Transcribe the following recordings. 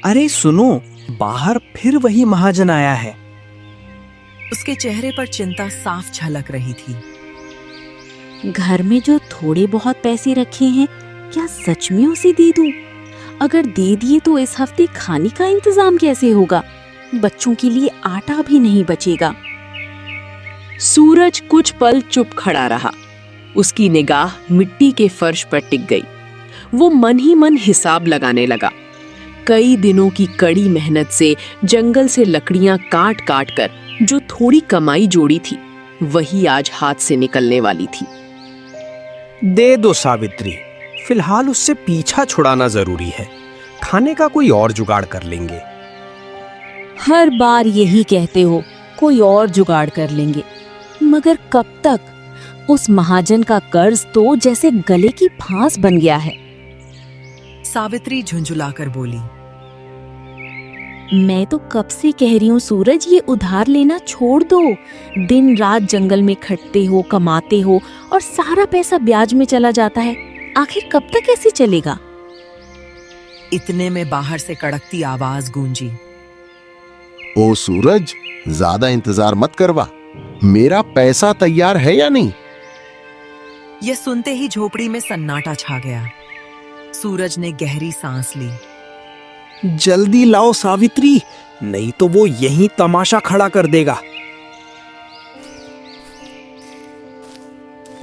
अरे सुनो, बाहर फिर वही महाजन आया है। उसके चेहरे पर चिंता साफ झलक रही थी। घर में जो थोड़े बहुत पैसे रखे हैं, क्या सच में उसे दे दूं? अगर दे दिए तो इस हफ्ते खाने का इंतजाम कैसे होगा? बच्चों के लिए आटा भी नहीं बचेगा। सूरज कुछ पल चुप खड़ा रहा। उसकी निगाह मिट्टी के फर्श पर टिक गई। वो मन ही मन हिसाब लगाने लगा। कई दिनों की कड़ी मेहनत से जंगल से लकड़ियां काट काट कर जो थोड़ी कमाई जोड़ी थी, वही आज हाथ से निकलने वाली थी। दे दो सावित्री, फिलहाल उससे पीछा छुड़ाना जरूरी है। खाने का कोई और जुगाड़ कर लेंगे। हर बार यही कहते हो, कोई और जुगाड़ कर लेंगे, मगर कब तक? उस महाजन का कर्ज तो जैसे गले की फांस बन गया है। सावित्री झुंझुलाकर बोली। मैं तो कब से कह रही हूँ सूरज, ये उधार लेना छोड़ दो। दिन रात जंगल में खटते हो, कमाते हो और सारा पैसा ब्याज में चला जाता है। आखिर कब तक ऐसे चलेगा? इतने में बाहर से कड़कती आवाज गूंजी। ओ सूरज, ज्यादा इंतजार मत करवा। मेरा पैसा तैयार है या नहीं? यह सुनते ही झोपड़ी में सन्नाटा छा गया। सूरज ने गहरी सांस ली। जल्दी लाओ सावित्री, नहीं तो वो यहीं तमाशा खड़ा कर देगा।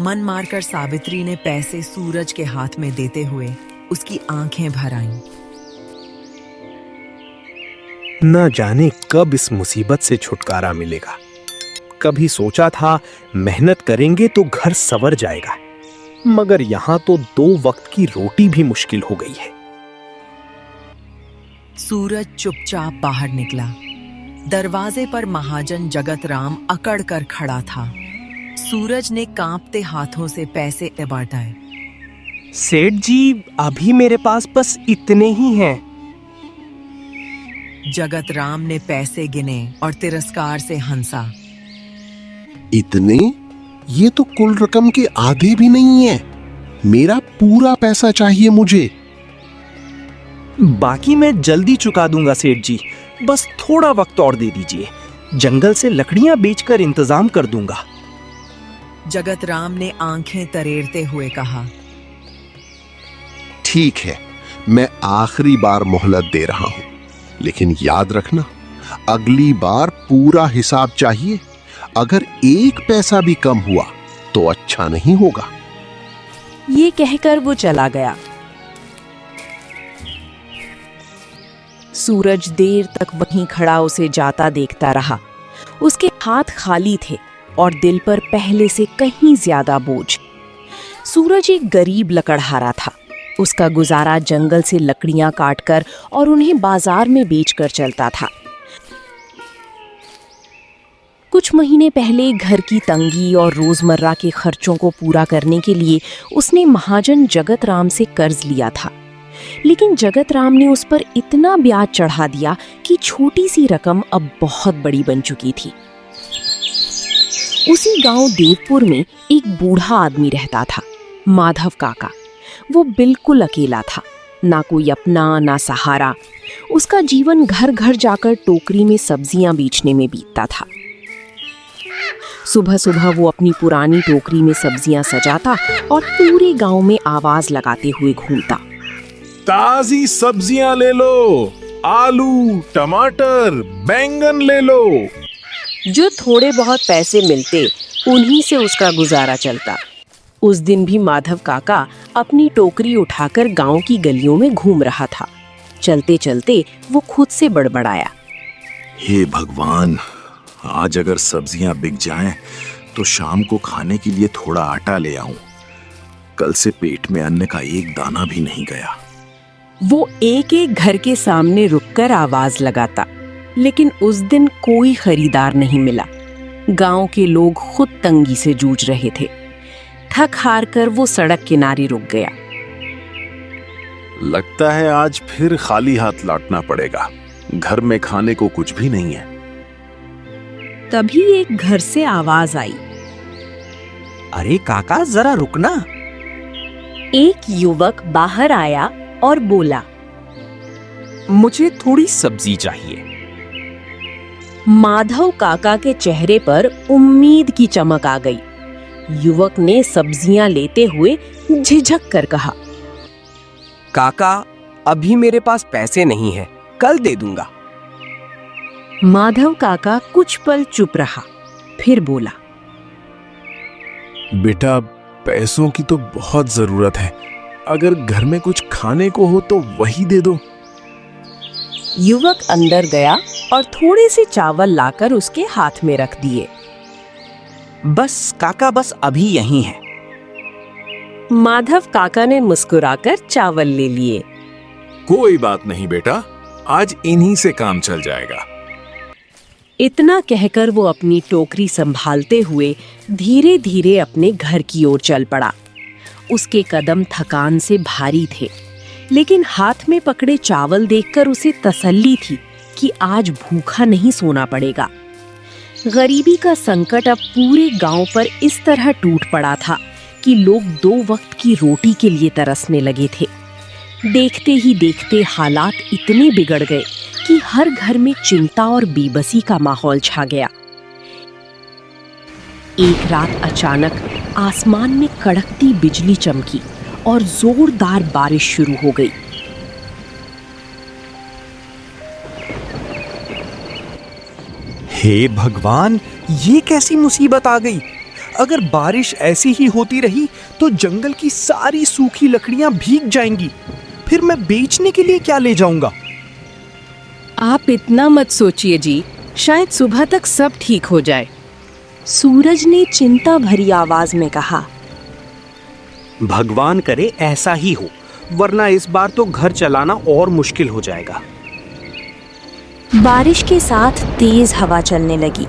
मन मारकर सावित्री ने पैसे सूरज के हाथ में देते हुए उसकी आंखें भर आईं। न जाने कब इस मुसीबत से छुटकारा मिलेगा। कभी सोचा था मेहनत करेंगे तो घर संवर जाएगा, मगर यहाँ तो 2 वक्त की रोटी भी मुश्किल हो गई है। सूरज चुपचाप बाहर निकला। दरवाजे पर महाजन जगत राम अकड़ कर खड़ा था। सूरज ने कांपते हाथों से पैसे बांटाए। सेठ जी, अभी मेरे पास बस इतने ही हैं। जगत राम ने पैसे गिने और तिरस्कार से हंसा। इतने? ये तो कुल रकम के आधे भी नहीं है। मेरा पूरा पैसा चाहिए मुझे। बाकी मैं जल्दी चुका दूंगा सेठ जी, बस थोड़ा वक्त और दे दीजिए। जंगल से लकड़ियां बेचकर इंतजाम कर दूंगा। जगत राम ने आंखें तरेरते हुए कहा। ठीक है, मैं आखिरी बार मोहलत दे रहा हूं, लेकिन याद रखना, अगली बार पूरा हिसाब चाहिए। अगर 1 पैसा भी कम हुआ तो अच्छा नहीं होगा। ये कहकर वो चला गया। सूरज देर तक वहीं खड़ा उसे जाता देखता रहा। उसके हाथ खाली थे और दिल पर पहले से कहीं ज्यादा बोझ। सूरज एक गरीब लकड़हारा था। उसका गुजारा जंगल से लकड़ियां काटकर और उन्हें बाजार में बेचकर चलता था। कुछ महीने पहले घर की तंगी और रोजमर्रा के खर्चों को पूरा करने के लिए उसने महाजन जगत राम से कर्ज लिया था, लेकिन जगत राम ने उस पर इतना ब्याज चढ़ा दिया कि छोटी सी रकम अब बहुत बड़ी बन चुकी थी। उसी गांव देवपुर में एक बूढ़ा आदमी रहता था, माधव काका। वो बिल्कुल अकेला था, ना कोई अपना ना सहारा। उसका जीवन घर घर जाकर टोकरी में सब्जियां बेचने में बीतता था। सुबह सुबह वो अपनी पुरानी टोकरी में सब्जियां सजाता और पूरे गांव में आवाज लगाते हुए घूमता। ताजी सब्जियां ले लो, आलू, टमाटर, बैंगन ले लो। जो थोड़े बहुत पैसे मिलते, उन्हीं से उसका गुजारा चलता। उस दिन भी माधव काका अपनी टोकरी उठाकर गांव की गलियों में घूम रहा था। चलते चलते वो खुद से बड़बड़ाया। हे भगवान, आज अगर सब्जियां बिक जाएं तो शाम को खाने के लिए थोड़ा आटा ले आऊं। कल से पेट में अन्न का एक दाना भी नहीं गया। वो एक एक घर के सामने रुककर आवाज लगाता, लेकिन उस दिन कोई खरीदार नहीं मिला। गांव के लोग खुद तंगी से जूझ रहे थे। थक हार कर वो सड़क किनारे रुक गया। लगता है आज फिर खाली हाथ लौटना पड़ेगा। घर में खाने को कुछ भी नहीं है। तभी एक घर से आवाज आई। अरे काका, जरा रुकना। एक युवक बाहर आया और बोला। मुझे थोड़ी सब्जी चाहिए। माधव काका के चेहरे पर उम्मीद की चमक आ गई। युवक ने सब्जियां लेते हुए झिझक कर कहा, काका, अभी मेरे पास पैसे नहीं हैं, कल दे दूंगा। माधव काका कुछ पल चुप रहा, फिर बोला, बेटा, पैसों की तो बहुत जरूरत है। अगर घर में कुछ खाने को हो तो वही दे दो। युवक अंदर गया और थोड़े से चावल लाकर उसके हाथ में रख दिए। बस काका, बस अभी यहीं है। माधव काका ने मुस्कुराकर चावल ले लिए। कोई बात नहीं बेटा, आज इन्हीं से काम चल जाएगा। इतना कहकर वो अपनी टोकरी संभालते हुए धीरे धीरे अपने घर की ओर चल पड़ा। उसके कदम थकान से भारी थे, लेकिन हाथ में पकड़े चावल देखकर उसे तसल्ली थी कि आज भूखा नहीं सोना पड़ेगा। गरीबी का संकट अब पूरे गांव पर इस तरह टूट पड़ा था कि लोग 2 वक्त की रोटी के लिए तरसने लगे थे। देखते ही देखते हालात इतने बिगड़ गए कि हर घर में चिंता और बेबसी का माहौल छा गया। एक रात अचानक आसमान में कड़कती बिजली चमकी और जोरदार बारिश शुरू हो गई। हे भगवान, ये कैसी मुसीबत आ गई। अगर बारिश ऐसी ही होती रही तो जंगल की सारी सूखी लकड़ियां भीग जाएंगी। फिर मैं बेचने के लिए क्या ले जाऊंगा? आप इतना मत सोचिए जी, शायद सुबह तक सब ठीक हो जाए। सूरज ने चिंता भरी आवाज में कहा। भगवान करे ऐसा ही हो, वरना इस बार तो घर चलाना और मुश्किल हो जाएगा। बारिश के साथ तेज हवा चलने लगी।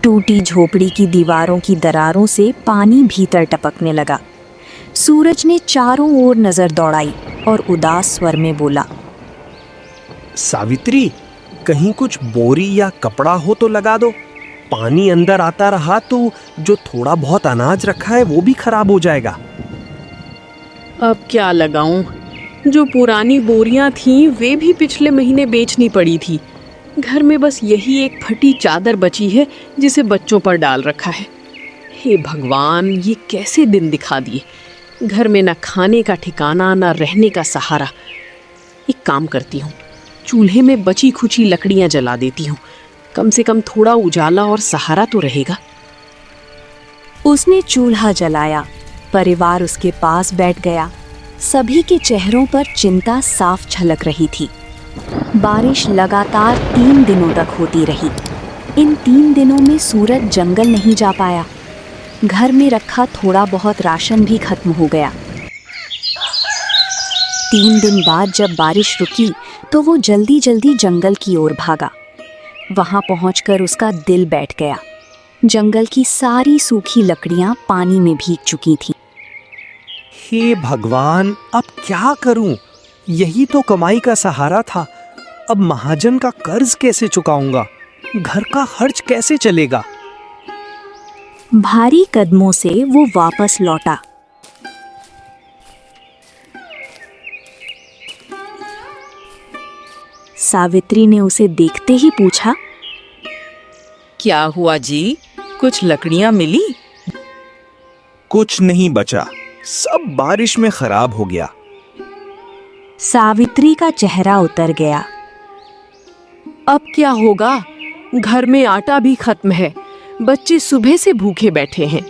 टूटी झोपड़ी की दीवारों की दरारों से पानी भीतर टपकने लगा। सूरज ने चारों ओर नजर दौड़ाई और उदास स्वर में बोला, सावित्री, कहीं कुछ बोरी या कपड़ा हो तो लगा दो। पानी अंदर आता रहा तो जो थोड़ा बहुत अनाज रखा है वो भी खराब हो जाएगा। अब क्या लगाऊं? जो पुरानी बोरियां थीं वे भी पिछले महीने बेचनी पड़ी थी। घर में बस यही एक फटी चादर बची है जिसे बच्चों पर डाल रखा है। हे भगवान, ये कैसे दिन दिखा दिए। घर में न खाने का ठिकाना, न रहने का सहारा। एक काम करती हूँ, चूल्हे में बची खुची लकड़ियां जला देती हूँ। कम से कम थोड़ा उजाला और सहारा तो रहेगा। उसने चूल्हा जलाया। परिवार उसके पास बैठ गया। सभी के चेहरों पर चिंता साफ झलक रही थी। बारिश लगातार 3 दिनों तक होती रही। इन 3 दिनों में सूरज जंगल नहीं जा पाया। घर में रखा थोड़ा बहुत राशन भी खत्म हो गया। 3 दिन बाद जब बारिश रुकी तो वो जल्दी जल्दी जंगल की ओर भागा। वहां पहुंचकर उसका दिल बैठ गया। जंगल की सारी सूखी लकड़ियां पानी में भीग चुकी थीं। हे भगवान, अब क्या करूं? यही तो कमाई का सहारा था। अब महाजन का कर्ज कैसे चुकाऊंगा? घर का खर्च कैसे चलेगा? भारी कदमों से वो वापस लौटा। सावित्री ने उसे देखते ही पूछा, क्या हुआ जी, कुछ लकड़ियां मिली? कुछ नहीं बचा, सब बारिश में खराब हो गया। सावित्री का चेहरा उतर गया। अब क्या होगा? घर में आटा भी खत्म है। बच्चे सुबह से भूखे बैठे हैं।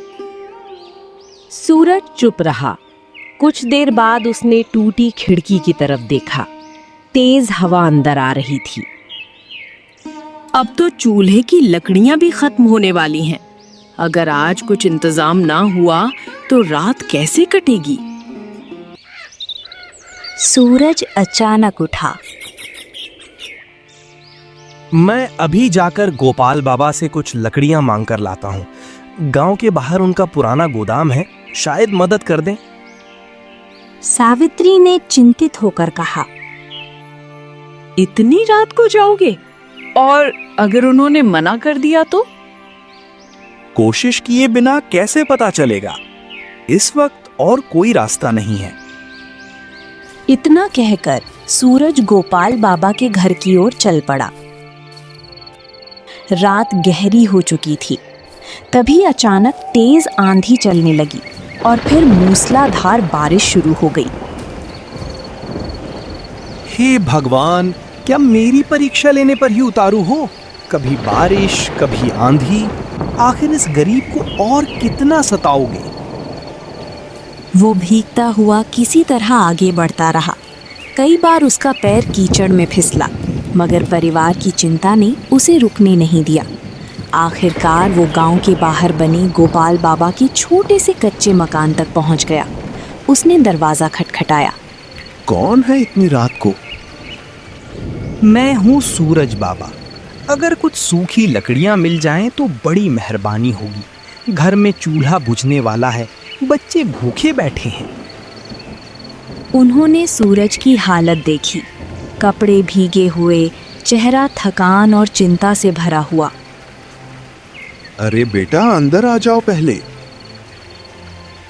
सूरज चुप रहा। कुछ देर बाद उसने टूटी खिड़की की तरफ देखा। तेज हवा अंदर आ रही थी। अब तो चूल्हे की लकड़ियां भी खत्म होने वाली हैं। अगर आज कुछ इंतजाम ना हुआ तो रात कैसे कटेगी? सूरज अचानक उठा। मैं अभी जाकर गोपाल बाबा से कुछ लकड़ियां मांग कर लाता हूँ। गांव के बाहर उनका पुराना गोदाम है, शायद मदद कर दें। सावित्री ने चिंतित होकर कहा, इतनी रात को जाओगे? और अगर उन्होंने मना कर दिया तो? कोशिश किए बिना कैसे पता चलेगा? इस वक्त और कोई रास्ता नहीं है। इतना कहकर सूरज गोपाल बाबा के घर की ओर चल पड़ा। रात गहरी हो चुकी थी। तभी अचानक तेज आंधी चलने लगी और फिर मूसलाधार बारिश शुरू हो गई। हे भगवान, क्या मेरी परीक्षा लेने पर ही उतारू हो? कभी बारिश, कभी आंधी, आखिर इस गरीब को और कितना सताओगे? वो भीगता हुआ किसी तरह आगे बढ़ता रहा। कई बार उसका पैर कीचड़ में फिसला, मगर परिवार की चिंता ने उसे रुकने नहीं दिया। आखिरकार वो गांव के बाहर बने गोपाल बाबा के छोटे से कच्चे मकान तक पहुंच गया। उसने दरवाजा खटखटाया। कौन है इतनी रात को? मैं हूँ सूरज बाबा। अगर कुछ सूखी लकड़ियाँ मिल जाएं तो बड़ी मेहरबानी होगी। घर में चूल्हा बुझने वाला है, बच्चे भूखे बैठे हैं। उन्होंने सूरज की हालत देखी। कपड़े भीगे हुए, चेहरा थकान और चिंता से भरा हुआ। अरे बेटा, अंदर आ जाओ पहले।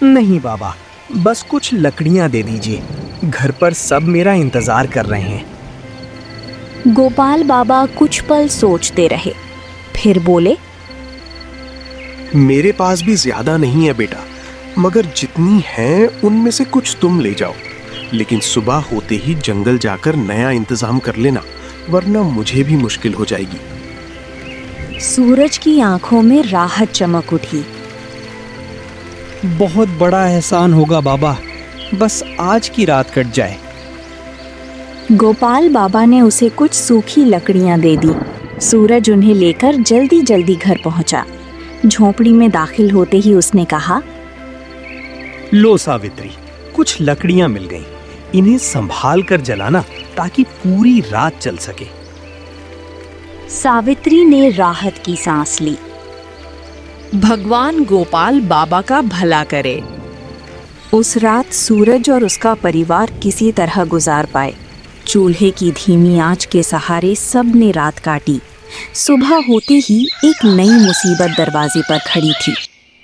नहीं बाबा, बस कुछ लकड़ियाँ दे दीजिए। घर पर सब मेरा इंतजार कर रहे हैं। गोपाल बाबा कुछ पल सोचते रहे, फिर बोले, मेरे पास भी ज्यादा नहीं है बेटा, मगर जितनी है उनमें से कुछ तुम ले जाओ। लेकिन सुबह होते ही जंगल जाकर नया इंतजाम कर लेना, वरना मुझे भी मुश्किल हो जाएगी। सूरज की आंखों में राहत चमक उठी। बहुत बड़ा एहसान होगा बाबा, बस आज की रात कट जाए। गोपाल बाबा ने उसे कुछ सूखी लकड़ियां दे दी। सूरज उन्हें लेकर जल्दी जल्दी घर पहुंचा। झोपड़ी में दाखिल होते ही उसने कहा, लो सावित्री, कुछ लकड़ियां मिल गईं। इन्हें संभाल कर जलाना ताकि पूरी रात चल सके। सावित्री ने राहत की सांस ली। भगवान गोपाल बाबा का भला करे। उस रात सूरज और उसका परिवार किसी तरह गुजार पाए। चूल्हे की धीमी आंच के सहारे सब ने रात काटी। सुबह होते ही एक नई मुसीबत दरवाजे पर खड़ी थी।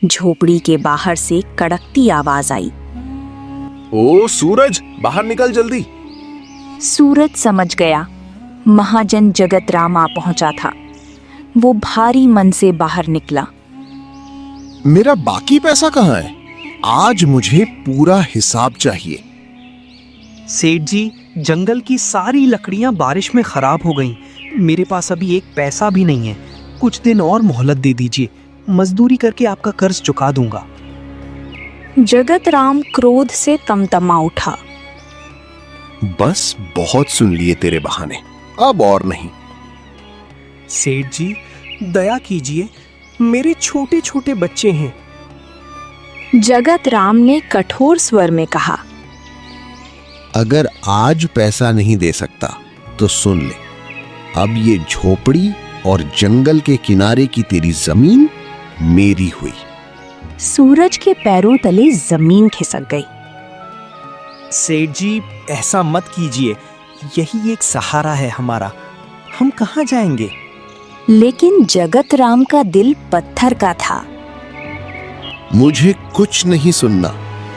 झोपड़ी के बाहर से कड़कती आवाज आई। ओ सूरज, बाहर निकल जल्दी। सूरज समझ गया, महाजन जगत राम आ पहुंचा था। वो भारी मन से बाहर निकला। मेरा बाकी पैसा कहाँ है? आज मुझे पूरा हिसाब चाहिए। सेठ जी, जंगल की सारी लकड़ियां बारिश में खराब हो गईं। मेरे पास अभी एक पैसा भी नहीं है। कुछ दिन और मोहलत दे दीजिए, मजदूरी करके आपका कर्ज चुका दूंगा। जगत राम क्रोध से तमतमा उठा। बस बहुत सुन लिए तेरे बहाने, अब और नहीं। सेठ जी, दया कीजिए, मेरे छोटे छोटे बच्चे हैं। जगत राम ने कठोर स्वर में कहा, अगर आज पैसा नहीं दे सकता तो सुन ले, अब ये झोपड़ी और जंगल के किनारे की तेरी जमीन मेरी हुई। सूरज के पैरों तले जमीन खिसक गई। सेठ जी, ऐसा मत कीजिए, यही एक सहारा है हमारा। हम कहाँ जाएंगे? लेकिन जगत राम का दिल पत्थर का था। मुझे कुछ नहीं सुनना।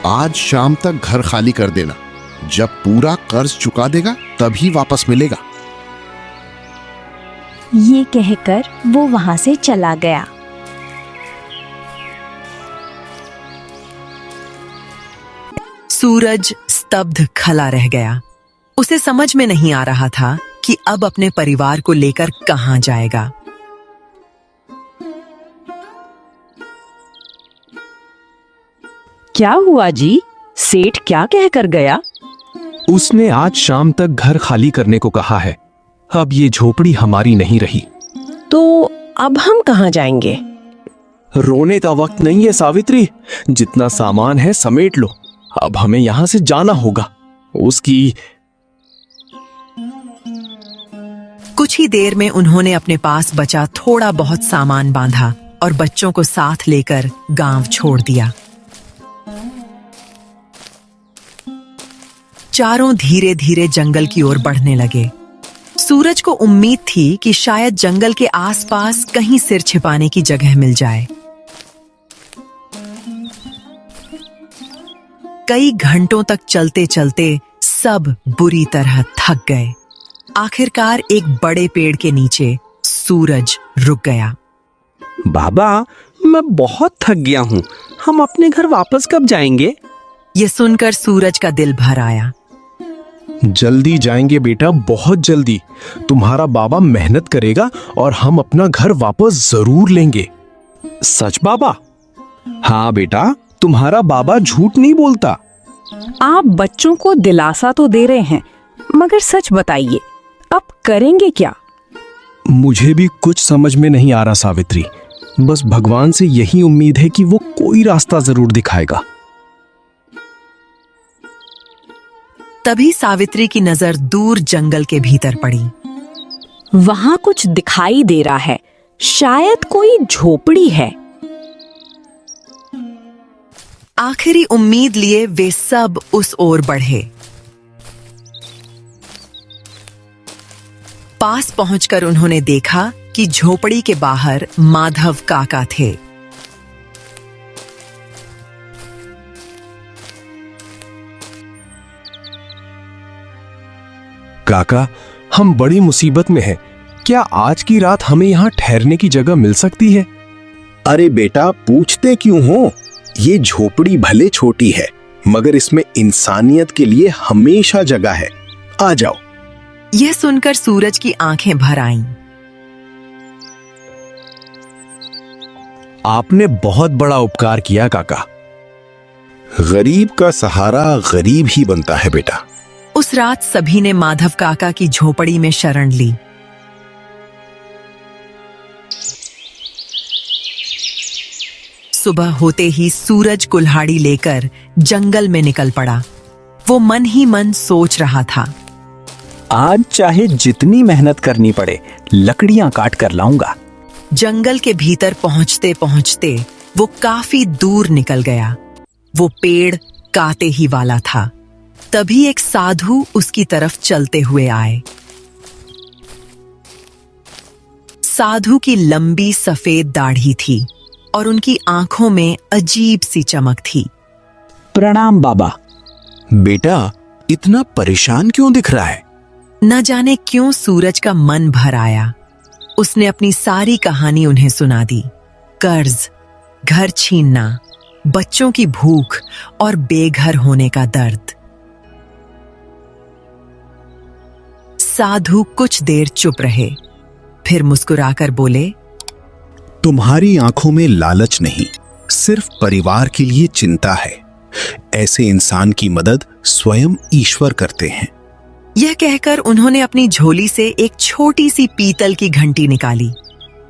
आज शाम तक घर खाली कर देना। जब पूरा कर्ज चुका देगा तभी वापस मिलेगा। ये कहकर वो वहां से चला गया। सूरज स्तब्ध खड़ा रह गया। उसे समझ में नहीं आ रहा था कि अब अपने परिवार को लेकर कहां जाएगा। क्या हुआ जी? सेठ क्या कहकर गया? उसने आज शाम तक घर खाली करने को कहा है। अब ये झोपड़ी हमारी नहीं रही। तो अब हम कहाँ जाएंगे? रोने का वक्त नहीं है सावित्री, जितना सामान है समेट लो। अब हमें यहाँ से जाना होगा। उसकी कुछ ही देर में उन्होंने अपने पास बचा थोड़ा बहुत सामान बांधा और बच्चों को साथ लेकर गांव छोड़ दिया। चारों धीरे धीरे जंगल की ओर बढ़ने लगे। सूरज को उम्मीद थी कि शायद जंगल के आसपास कहीं सिर छिपाने की जगह मिल जाए। कई घंटों तक चलते चलते सब बुरी तरह थक गए। आखिरकार एक बड़े पेड़ के नीचे सूरज रुक गया। बाबा, मैं बहुत थक गया हूँ। हम अपने घर वापस कब जाएंगे? ये सुनकर सूरज का दिल भर आया। जल्दी जाएंगे बेटा, बहुत जल्दी। तुम्हारा बाबा मेहनत करेगा और हम अपना घर वापस जरूर लेंगे। सच बाबा? हाँ बेटा, तुम्हारा बाबा झूठ नहीं बोलता। आप बच्चों को दिलासा तो दे रहे हैं, मगर सच बताइए, अब करेंगे क्या? मुझे भी कुछ समझ में नहीं आ रहा सावित्री। बस भगवान से यही उम्मीद है कि वो कोई रास्ता जरूर दिखाएगा। तभी सावित्री की नजर दूर जंगल के भीतर पड़ी। वहां कुछ दिखाई दे रहा है, शायद कोई झोपड़ी है। आखिरी उम्मीद लिए वे सब उस ओर बढ़े। पास पहुंचकर उन्होंने देखा कि झोपड़ी के बाहर माधव काका थे। काका, हम बड़ी मुसीबत में हैं। क्या आज की रात हमें यहाँ ठहरने की जगह मिल सकती है? अरे बेटा, पूछते क्यों हो? ये झोपड़ी भले छोटी है, मगर इसमें इंसानियत के लिए हमेशा जगह है। आ जाओ। यह सुनकर सूरज की आंखें भर आईं। आपने बहुत बड़ा उपकार किया काका। गरीब का सहारा गरीब ही बनता है बेटा। उस रात सभी ने माधव काका की झोपड़ी में शरण ली। सुबह होते ही सूरज कुल्हाड़ी लेकर जंगल में निकल पड़ा। वो मन ही मन सोच रहा था, आज चाहे जितनी मेहनत करनी पड़े, लकड़ियां काट कर लाऊंगा। जंगल के भीतर पहुंचते पहुंचते वो काफी दूर निकल गया। वो पेड़ काटे ही वाला था। तभी एक साधु उसकी तरफ चलते हुए आए। साधु की लंबी सफेद दाढ़ी थी और उनकी आंखों में अजीब सी चमक थी। प्रणाम बाबा। बेटा, इतना परेशान क्यों दिख रहा है? न जाने क्यों सूरज का मन भर आया। उसने अपनी सारी कहानी उन्हें सुना दी। कर्ज, घर छीनना, बच्चों की भूख और बेघर होने का दर्द। साधु कुछ देर चुप रहे, फिर मुस्कुराकर बोले, तुम्हारी आंखों में लालच नहीं, सिर्फ परिवार के लिए चिंता है। ऐसे इंसान की मदद स्वयं ईश्वर करते हैं। यह कहकर उन्होंने अपनी झोली से एक छोटी सी पीतल की घंटी निकाली।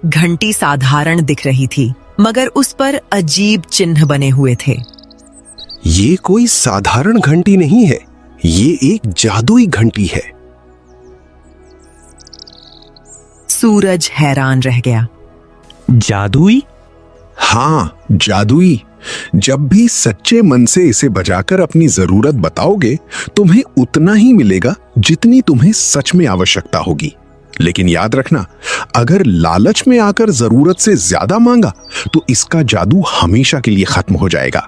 घंटी साधारण दिख रही थी, मगर उस पर अजीब चिन्ह बने हुए थे। ये कोई साधारण घंटी नहीं है, ये एक जादुई घंटी है। सूरज हैरान रह गया। जादुई? हाँ, जादुई। जब भी सच्चे मन से इसे बजाकर अपनी जरूरत बताओगे, तुम्हें उतना ही मिलेगा जितनी तुम्हें सच में आवश्यकता होगी। लेकिन याद रखना, अगर लालच में आकर जरूरत से ज्यादा मांगा तो इसका जादू हमेशा के लिए खत्म हो जाएगा।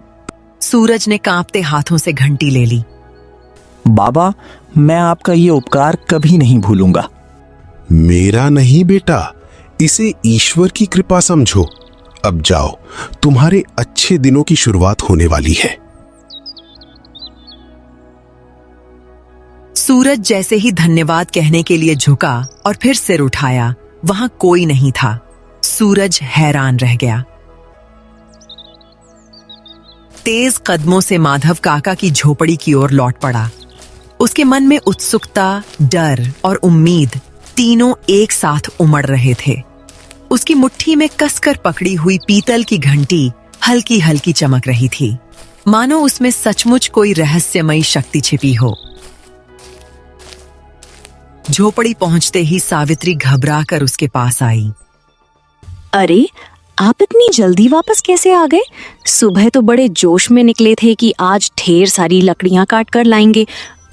सूरज ने कांपते हाथों से घंटी ले ली। बाबा, मैं आपका ये उपकार कभी नहीं भूलूंगा। मेरा नहीं बेटा, इसे ईश्वर की कृपा समझो। अब जाओ, तुम्हारे अच्छे दिनों की शुरुआत होने वाली है। सूरज जैसे ही धन्यवाद कहने के लिए झुका और फिर सिर उठाया, वहां कोई नहीं था। सूरज हैरान रह गया। तेज कदमों से माधव काका की झोपड़ी की ओर लौट पड़ा। उसके मन में उत्सुकता, डर और उम्मीद तीनों एक साथ उमड़ रहे थे। उसकी मुट्ठी में कसकर पकड़ी हुई पीतल की घंटी हल्की हल्की चमक रही थी, मानो उसमें सचमुच कोई रहस्यमयी शक्ति छिपी हो। झोपड़ी पहुंचते ही सावित्री घबराकर उसके पास आई। अरे, आप इतनी जल्दी वापस कैसे आ गए? सुबह तो बड़े जोश में निकले थे कि आज ढेर सारी लकड़ियां काट कर लाएंगे,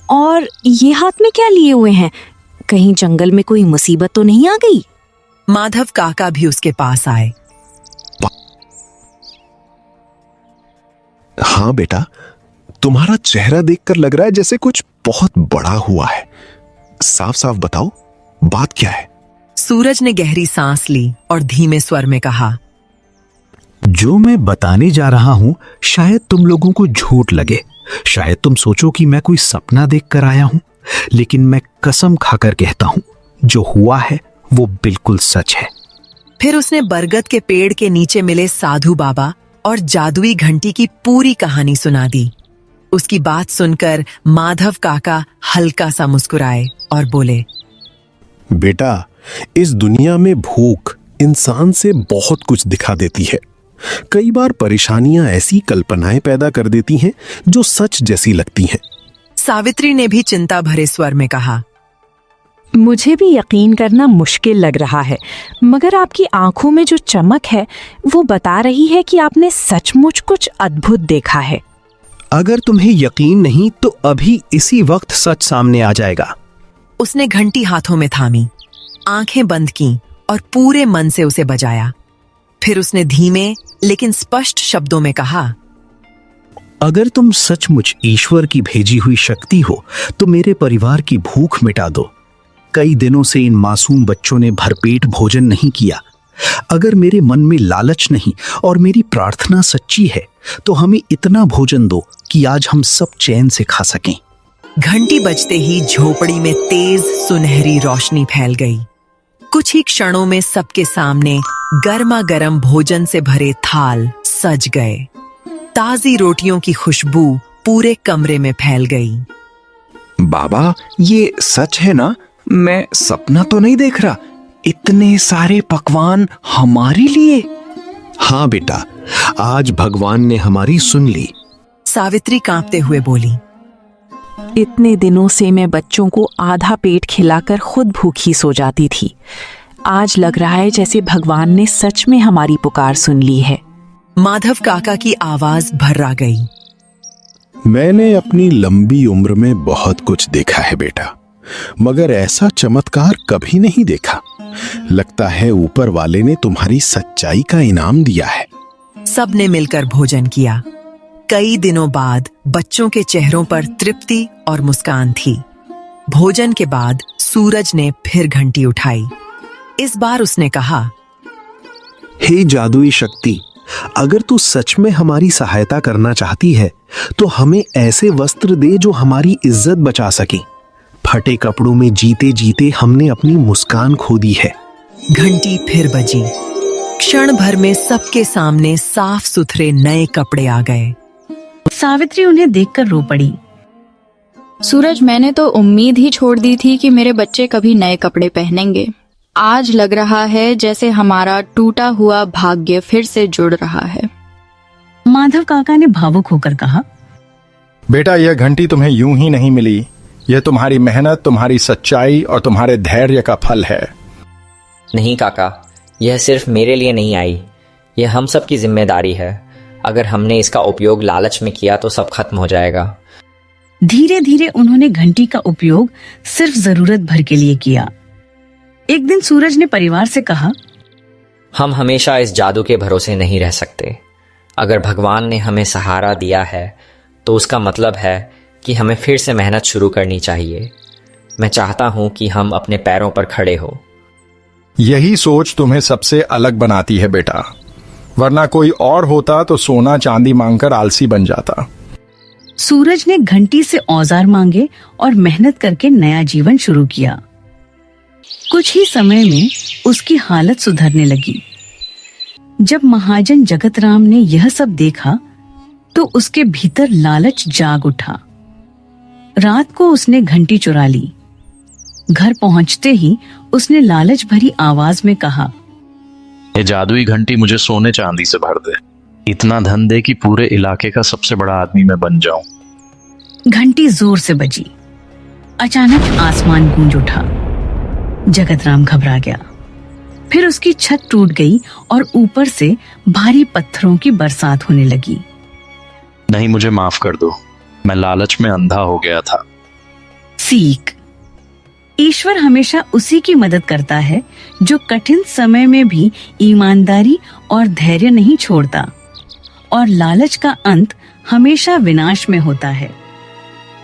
और ये हाथ में क्या लिए हुए हैं? कहीं जंगल में कोई मुसीबत तो नहीं आ गई? माधव काका भी उसके पास आए। हाँ बेटा, तुम्हारा चेहरा देखकर लग रहा है जैसे कुछ बहुत बड़ा हुआ है। साफ साफ बताओ, बात क्या है? सूरज ने गहरी सांस ली और धीमे स्वर में कहा, जो मैं बताने जा रहा हूं शायद तुम लोगों को झूठ लगे, शायद तुम सोचो कि मैं कोई सपना देख कर आया हूं, लेकिन मैं कसम खाकर कहता हूं, जो हुआ है वो बिल्कुल सच है। फिर उसने बरगद के पेड़ के नीचे मिले साधु बाबा और जादुई घंटी की पूरी कहानी सुना दी। उसकी बात सुनकर माधव काका हल्का सा मुस्कुराए और बोले, बेटा, इस दुनिया में भूख इंसान से बहुत कुछ दिखा देती है। कई बार परेशानियां ऐसी कल्पनाएं पैदा कर देती हैं जो सच जैसी लगती हैं। सावित्री ने भी चिंता भरे स्वर में कहा, मुझे भी यकीन करना मुश्किल लग रहा है, मगर आपकी आंखों में जो चमक है वो बता रही है कि आपने सचमुच कुछ अद्भुत देखा है। अगर तुम्हें यकीन नहीं तो अभी इसी वक्त सच सामने आ जाएगा। उसने घंटी हाथों में थामी, आंखें बंद की और पूरे मन से उसे बजाया। फिर उसने धीमे लेकिन स्पष्ट शब्दों में कहा, अगर तुम सचमुच ईश्वर की भेजी हुई शक्ति हो तो मेरे परिवार की भूख मिटा दो। कई दिनों से इन मासूम बच्चों ने भरपेट भोजन नहीं किया। अगर मेरे मन में लालच नहीं और मेरी प्रार्थना सच्ची है तो हमें इतना भोजन दो कि आज हम सब चैन से खा सकें। घंटी बजते ही झोपड़ी में तेज सुनहरी रोशनी फैल गई। कुछ ही क्षणों में सबके सामने गर्मा गर्म भोजन से भरे थाल सज गए। ताजी रोटियों की खुशबू पूरे कमरे में फैल गई। बाबा, ये सच है ना? मैं सपना तो नहीं देख रहा? इतने सारे पकवान हमारे लिए? हाँ बेटा, आज भगवान ने हमारी सुन ली। सावित्री कांपते हुए बोली, इतने दिनों से मैं बच्चों को आधा पेट खिलाकर खुद भूखी सो जाती थी। आज लग रहा है जैसे भगवान ने सच में हमारी पुकार सुन ली है। माधव काका की आवाज भर्रा गई। मैंने अपनी लंबी उम्र में बहुत कुछ देखा है बेटा, मगर ऐसा चमत्कार कभी नहीं देखा। लगता है ऊपर वाले ने तुम्हारी सच्चाई का इनाम दिया है। सबने मिलकर भोजन किया। कई दिनों बाद बच्चों के चेहरों पर तृप्ति और मुस्कान थी। भोजन के बाद सूरज ने फिर घंटी उठाई। इस बार उसने कहा, हे जादुई शक्ति, अगर तू सच में हमारी सहायता करना चाहती है तो हमें ऐसे वस्त्र दे जो हमारी इज्जत बचा सके। फटे कपड़ों में जीते जीते हमने अपनी मुस्कान खो दी है। घंटी फिर बजी। क्षण भर में सबके सामने साफ सुथरे नए कपड़े आ गए। सावित्री उन्हें देखकर रो पड़ी। सूरज, मैंने तो उम्मीद ही छोड़ दी थी कि मेरे बच्चे कभी नए कपड़े पहनेंगे। आज लग रहा है जैसे हमारा टूटा हुआ भाग्य फिर से जुड़ रहा है। माधव काका ने भावुक होकर कहा, बेटा, यह घंटी तुम्हें यूं ही नहीं मिली। यह तुम्हारी मेहनत, तुम्हारी सच्चाई और तुम्हारे धैर्य का फल है। नहीं काका, यह सिर्फ मेरे लिए नहीं आई, यह हम सब की जिम्मेदारी है। अगर हमने इसका उपयोग लालच में किया तो सब खत्म हो जाएगा। धीरे धीरे उन्होंने घंटी का उपयोग सिर्फ जरूरत भर के लिए किया। एक दिन सूरज ने परिवार से कहा, हम हमेशा इस जादू के भरोसे नहीं रह सकते। अगर भगवान ने हमें सहारा दिया है तो उसका मतलब है कि हमें फिर से मेहनत शुरू करनी चाहिए। मैं चाहता हूं कि हम अपने पैरों पर खड़े हो। यही सोच तुम्हें सबसे अलग बनाती है बेटा, वरना कोई और होता तो सोना चांदी मांगकर आलसी बन जाता। सूरज ने घंटी से औजार मांगे और मेहनत करके नया जीवन शुरू किया। कुछ ही समय में उसकी हालत सुधरने लगी। जब महाजन जगतराम ने यह सब देखा तो उसके भीतर लालच जाग उठा। रात को उसने घंटी चुरा ली। घर पहुंचते ही उसने लालच भरी आवाज में कहा, ये जादुई घंटी मुझे सोने चांदी से भर दे। इतना धन दे कि पूरे इलाके का सबसे बड़ा आदमी मैं बन जाऊं। घंटी जोर से बजी। अचानक आसमान गूंज उठा। जगतराम घबरा गया। फिर उसकी छत टूट गई और ऊपर से भारी पत्थरों की बरसात होने लगी। नहीं, मुझे माफ कर दो, मैं लालच में अंधा हो गया था। सीख, ईश्वर हमेशा उसी की मदद करता है जो कठिन समय में भी ईमानदारी और धैर्य नहीं छोड़ता, और लालच का अंत हमेशा विनाश में होता है।